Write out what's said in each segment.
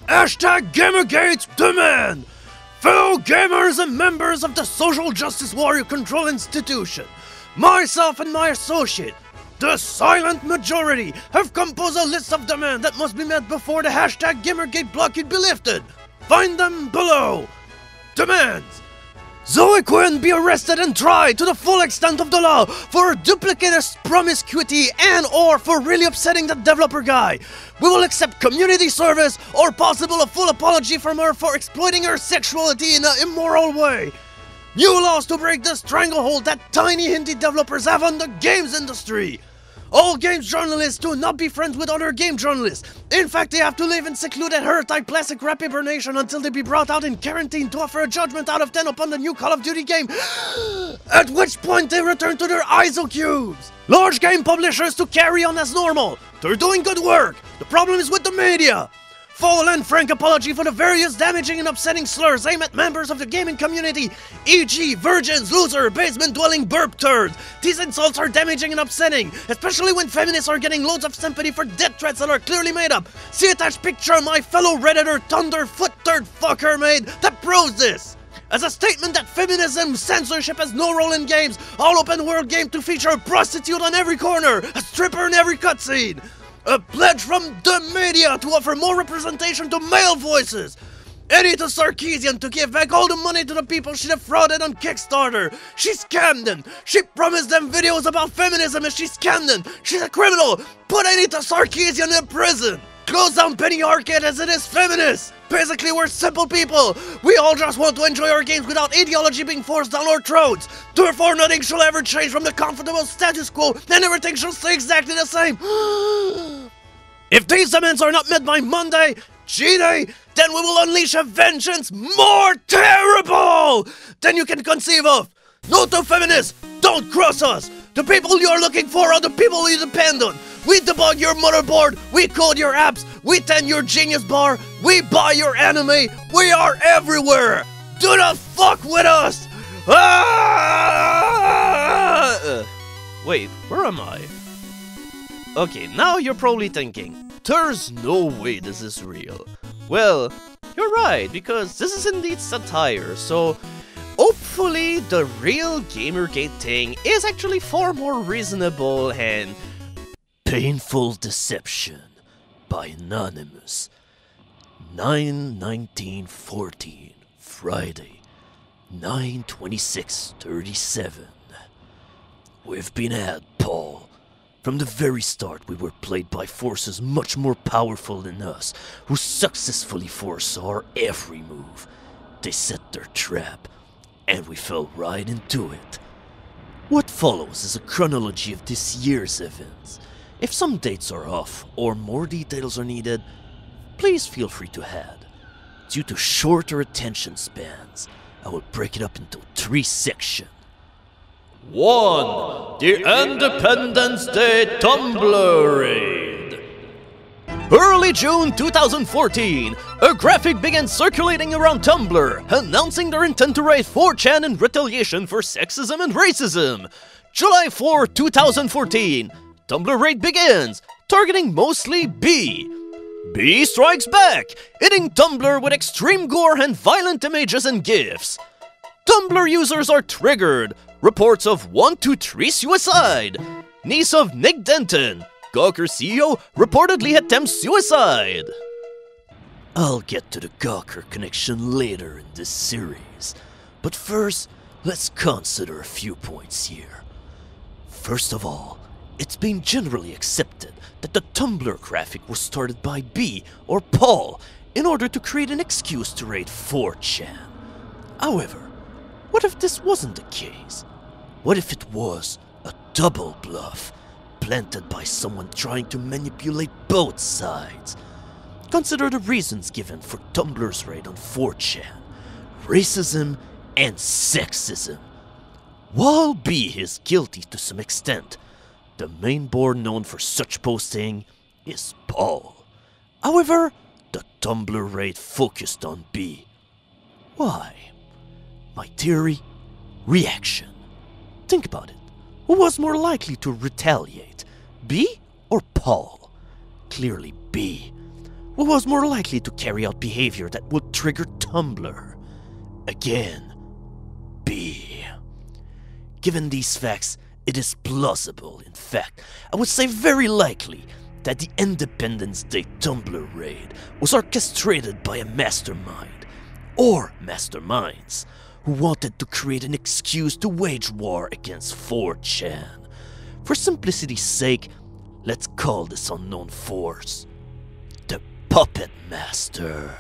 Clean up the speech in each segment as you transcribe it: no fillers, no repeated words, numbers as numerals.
Hashtag GamerGate demand! Fellow gamers and members of the social justice warrior control institution, myself and my associate, the silent majority, have composed a list of demands that must be met before the hashtag GamerGate blockade be lifted. Find them below. Demands: Zoe Quinn be arrested and tried to the full extent of the law for duplicitous promiscuity and or for really upsetting the developer guy. We will accept community service or possible a full apology from her for exploiting her sexuality in an immoral way. New laws to break the stranglehold that tiny indie developers have on the games industry. All games journalists do not be friends with other game journalists. In fact, they have to live in secluded herd-type plastic wrap hibernation until they be brought out in quarantine to offer a judgment out of 10 upon the new Call of Duty game, at which point they return to their ISO cubes. Large game publishers to carry on as normal. They're doing good work. The problem is with the media. Full and frank apology for the various damaging and upsetting slurs aimed at members of the gaming community, e.g. virgins, loser, basement-dwelling burp turds. These insults are damaging and upsetting, especially when feminists are getting loads of sympathy for death threats that are clearly made up. See attached picture my fellow redditor Thunderfoot Third Fucker made that proves this. As a statement that feminism censorship has no role in games, all open world game to feature a prostitute on every corner, a stripper in every cutscene. A pledge from the media to offer more representation to male voices. Anita Sarkeesian to give back all the money to the people she defrauded on Kickstarter. She scammed them. She promised them videos about feminism and she scammed them. She's a criminal. Put Anita Sarkeesian in prison. Close down Penny Arcade as it is feminist. Basically, we're simple people. We all just want to enjoy our games without ideology being forced down our throats. Therefore, nothing shall ever change from the comfortable status quo, and everything shall stay exactly the same. If these demands are not met by Monday, G-Day, then we will unleash a vengeance more terrible than you can conceive of. Note to feminists, don't cross us. The people you are looking for are the people you depend on. We debug your motherboard, we code your apps, we tend your Genius bar, we buy your anime, we are everywhere! Do not fuck with us! Wait, where am I? Okay, now you're probably thinking, there's no way this is real. Well, you're right, because this is indeed satire, so hopefully the real GamerGate thing is actually far more reasonable and Painful Deception by Anonymous. 9/19/14, Friday, 9/26/37. We've been had, Paul. From the very start, we were played by forces much more powerful than us, who successfully foresaw our every move. They set their trap, and we fell right into it. What follows is a chronology of this year's events. If some dates are off, or more details are needed, please feel free to add. Due to shorter attention spans, I will break it up into 3 sections. 1. The Independence Day Tumblr Raid. Early June 2014, a graphic began circulating around Tumblr, announcing their intent to raid 4chan in retaliation for sexism and racism. July 4, 2014, Tumblr raid begins, targeting mostly B. B strikes back, hitting Tumblr with extreme gore and violent images and GIFs. Tumblr users are triggered. Reports of 123 suicide. Niece of Nick Denton, Gawker CEO, reportedly attempts suicide. I'll get to the Gawker connection later in this series, but first, let's consider a few points here. First of all, it's been generally accepted that the Tumblr graphic was started by B, or Paul, in order to create an excuse to raid 4chan. However, what if this wasn't the case? What if it was a double bluff, planted by someone trying to manipulate both sides? Consider the reasons given for Tumblr's raid on 4chan: racism and sexism. While B is guilty to some extent, the main board known for such posting is Paul. However, the Tumblr raid focused on B. Why? My theory? Reaction. Think about it. Who was more likely to retaliate, B or Paul? Clearly B. Who was more likely to carry out behavior that would trigger Tumblr? Again, B. Given these facts, it is plausible, in fact, I would say very likely, that the Independence Day Tumblr raid was orchestrated by a mastermind, or masterminds, who wanted to create an excuse to wage war against 4chan. For simplicity's sake, let's call this unknown force the Puppet Master.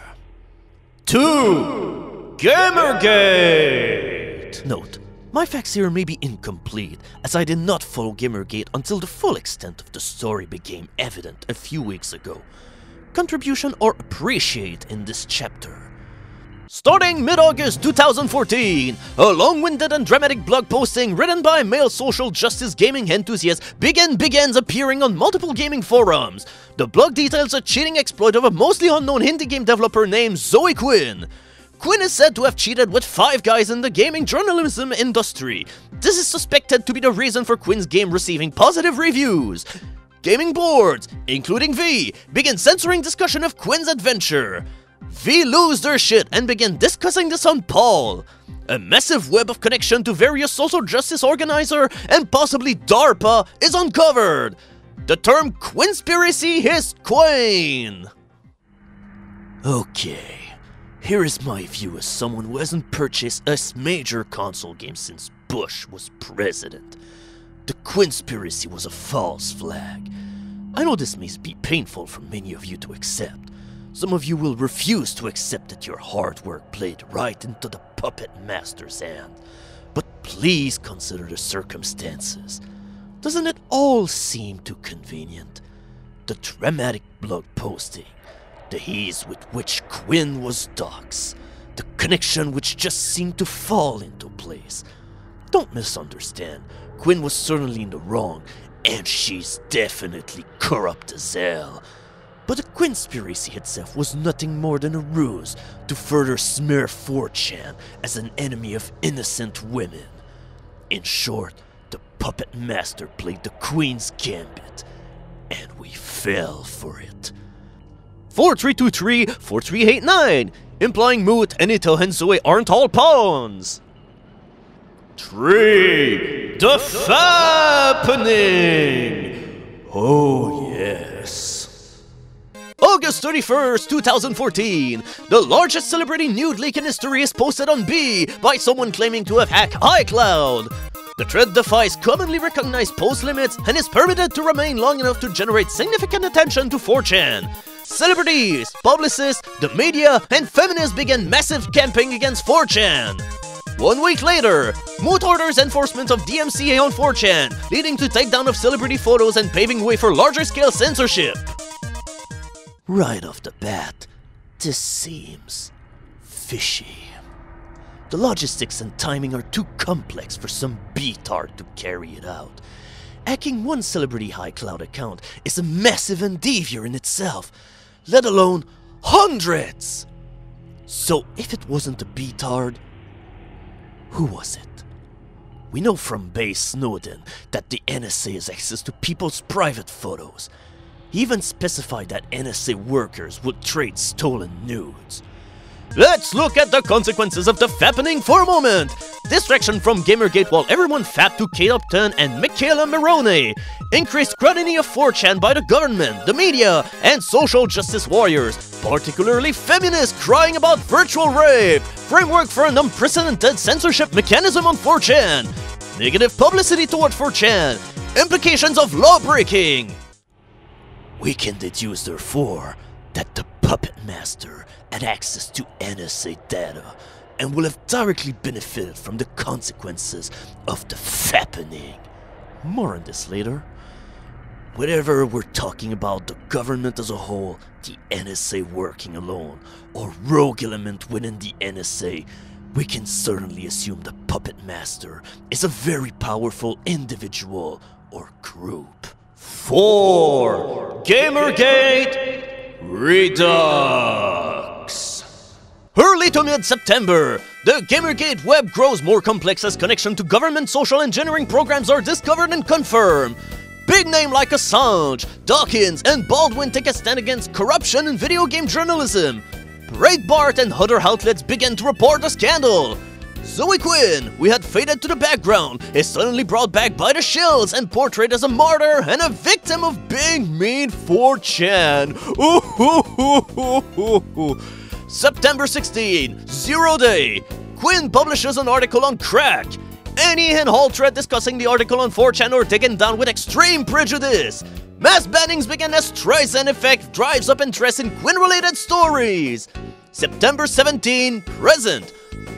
2. GamerGate! Note, my facts here may be incomplete, as I did not follow GamerGate until the full extent of the story became evident a few weeks ago. Contribution or appreciate in this chapter. Starting mid-August 2014, a long-winded and dramatic blog posting written by male social justice gaming enthusiasts begins appearing on multiple gaming forums. The blog details a cheating exploit of a mostly unknown indie game developer named Zoe Quinn. Quinn is said to have cheated with 5 guys in the gaming journalism industry. This is suspected to be the reason for Quinn's game receiving positive reviews. Gaming boards, including V, begin censoring discussion of Quinn's adventure. V lose their shit and begin discussing this on Paul. A massive web of connection to various social justice organizer and possibly DARPA is uncovered. The term Conspiracy is coined. Okay, here is my view as someone who hasn't purchased a major console game since Bush was president. The Conspiracy was a false flag. I know this may be painful for many of you to accept. Some of you will refuse to accept that your hard work played right into the Puppet Master's hand. But please consider the circumstances. Doesn't it all seem too convenient? The dramatic blog posting, the ease with which Quinn was doxxed, the connection which just seemed to fall into place. Don't misunderstand, Quinn was certainly in the wrong, and she's definitely corrupt as hell. But the Conspiracy itself was nothing more than a ruse to further smear 4chan as an enemy of innocent women. In short, the Puppet Master played the Queen's gambit, and we fell for it. 4323-4389, implying Moot and Ito and Zoe aren't all pawns. 3. The Fappening! Oh yes. August 31st, 2014, the largest celebrity nude leak in history is posted on B by someone claiming to have hacked iCloud. The thread defies commonly recognized post limits and is permitted to remain long enough to generate significant attention to 4chan. Celebrities, publicists, the media, and feminists began massive camping against 4chan. 1 week later, Moot orders enforcement of DMCA on 4chan, leading to takedown of celebrity photos and paving way for larger-scale censorship. Right off the bat, this seems fishy. The logistics and timing are too complex for some B-tard to carry it out. Hacking one celebrity iCloud account is a massive endeavor in itself, let alone hundreds! So if it wasn't a B-tard, who was it? We know from Base Snowden that the NSA has access to people's private photos. He even specified that NSA workers would trade stolen nudes. Let's look at the consequences of the fappening for a moment! Distraction from GamerGate while everyone fapped to Kate Upton and Michaela Maroney. Increased scrutiny of 4chan by the government, the media, and social justice warriors, particularly feminists crying about virtual rape. Framework for an unprecedented censorship mechanism on 4chan. Negative publicity toward 4chan. Implications of law breaking. We can deduce, therefore, that the Puppet Master had access to NSA data and will have directly benefited from the consequences of the fappening. More on this later. Whether we're talking about the government as a whole, the NSA working alone, or rogue element within the NSA, we can certainly assume the Puppet Master is a very powerful individual or group. 4. GamerGate Redux. Early to mid-September, The GamerGate web grows more complex as connection to government social engineering programs are discovered and confirmed. Big name like Assange, Dawkins, and Baldwin take a stand against corruption in video game journalism. Breitbart and other outlets began to report the scandal. Zoe Quinn, who had faded to the background, is suddenly brought back by the shills and portrayed as a martyr and a victim of being made 4chan. September 16, Zero Day. Quinn publishes an article on crack. Any and all thread discussing the article on 4chan are taken down with extreme prejudice. Mass bannings begin as Streisand effect drives up interest in Quinn-related stories. September 17, present.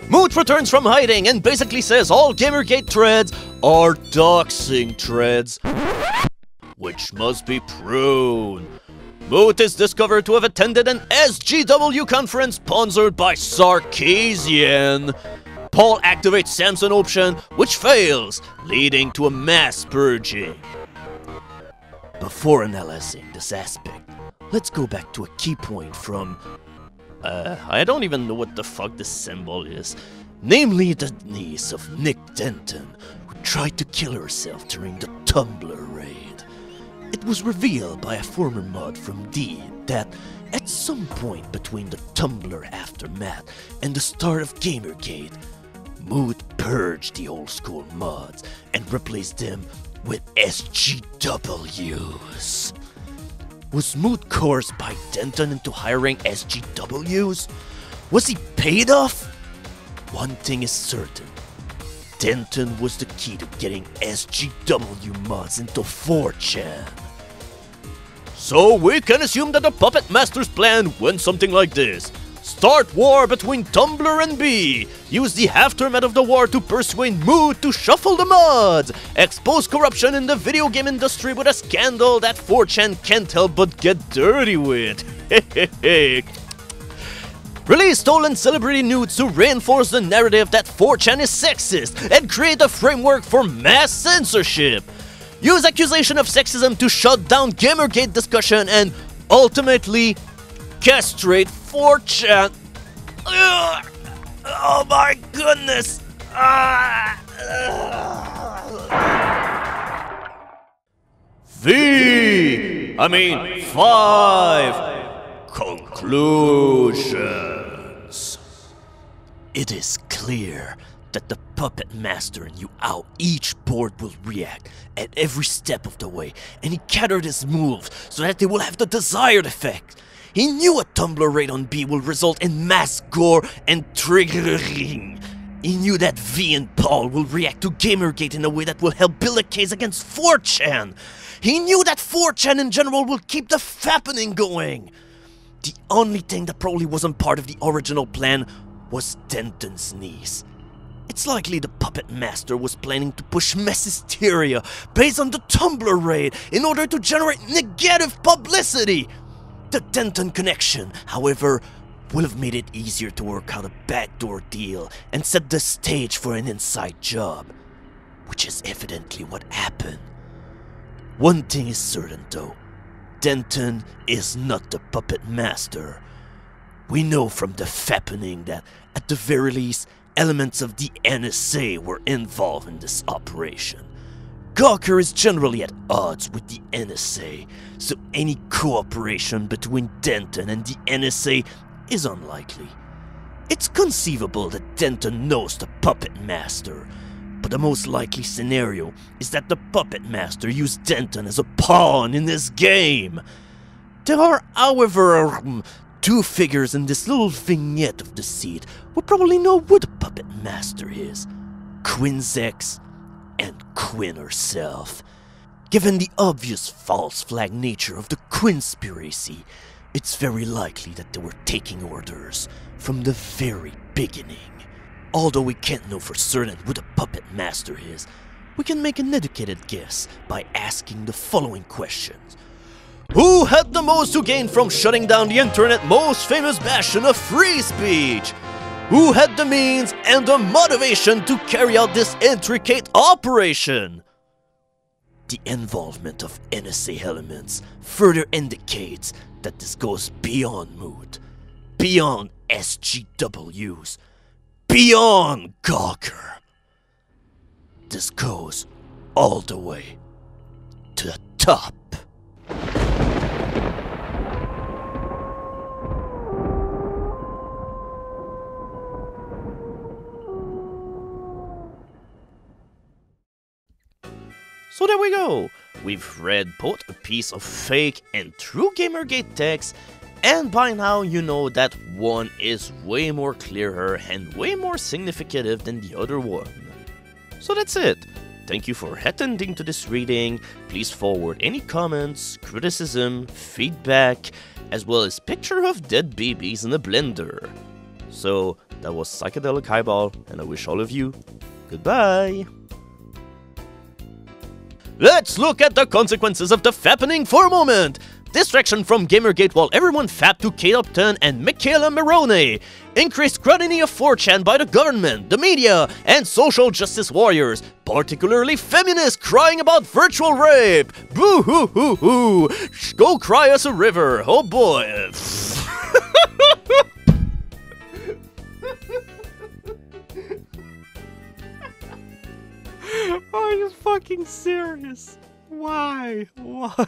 Moot returns from hiding and basically says all GamerGate threads are doxing threads, which must be pruned. Moot is discovered to have attended an SGW conference sponsored by Sarkisian. Paul activates Samson option, which fails, leading to a mass purging. Before analyzing this aspect, let's go back to a key point from... I don't even know what the fuck this symbol is. Namely, the niece of Nick Denton, who tried to kill herself during the Tumblr raid. It was revealed by a former mod from D that, at some point between the Tumblr aftermath and the start of GamerGate, Moot purged the old school mods and replaced them with SGWs. Was Moot coerced by Denton into hiring SGWs? Was he paid off? One thing is certain. Denton was the key to getting SGW mods into 4chan. So we can assume that the Puppet Master's plan went something like this. Start war between Tumblr and B. Use the aftermath of the war to persuade Moot to shuffle the mods. Expose corruption in the video game industry with a scandal that 4chan can't help but get dirty with. Release stolen celebrity nudes to reinforce the narrative that 4chan is sexist and create a framework for mass censorship. Use accusation of sexism to shut down GamerGate discussion and ultimately castrate 4chan. Oh my goodness. Five conclusions. It is clear that the Puppet Master knew how each board will react at every step of the way, and he catered his moves so that they will have the desired effect. He knew a Tumblr raid on B will result in mass gore and triggering. He knew that V and Paul will react to GamerGate in a way that will help build a case against 4chan. He knew that 4chan in general will keep the fappening going. The only thing that probably wasn't part of the original plan was Denton's niece. It's likely the Puppet Master was planning to push mass hysteria based on the Tumblr raid in order to generate negative publicity. The Denton connection, however, will have made it easier to work out a backdoor deal and set the stage for an inside job, which is evidently what happened. One thing is certain though, Denton is not the Puppet Master. We know from the fappening that, at the very least, elements of the NSA were involved in this operation. Gawker is generally at odds with the NSA, so any cooperation between Denton and the NSA is unlikely. It's conceivable that Denton knows the Puppet Master, but the most likely scenario is that the Puppet Master used Denton as a pawn in this game. There are, however, two figures in this little vignette of deceit who probably know who the Puppet Master is: Quinn's ex and Quinn herself. Given the obvious false flag nature of the Conspiracy, it's very likely that they were taking orders from the very beginning. Although we can't know for certain who the Puppet Master is, we can make an educated guess by asking the following questions. Who had the most to gain from shutting down the internet's most famous bastion of free speech? Who had the means and the motivation to carry out this intricate operation? The involvement of NSA elements further indicates that this goes beyond Moot, beyond SGWs, beyond Gawker. This goes all the way to the top. So there we go. We've read both a piece of fake and true GamerGate text, and by now you know that one is way more clearer and way more significative than the other one. So that's it. Thank you for attending to this reading. Please forward any comments, criticism, feedback, as well as picture of dead babies in a blender. So that was Psychedelic Highball, and I wish all of you goodbye. Let's look at the consequences of the fappening for a moment! Distraction from GamerGate while everyone fapped to Kate Upton and Michaela Maroney. Increased scrutiny of 4chan by the government, the media, and social justice warriors, particularly feminists crying about virtual rape. Boo hoo hoo hoo! Go cry us a river, oh boy! Are you fucking serious? Why? Why?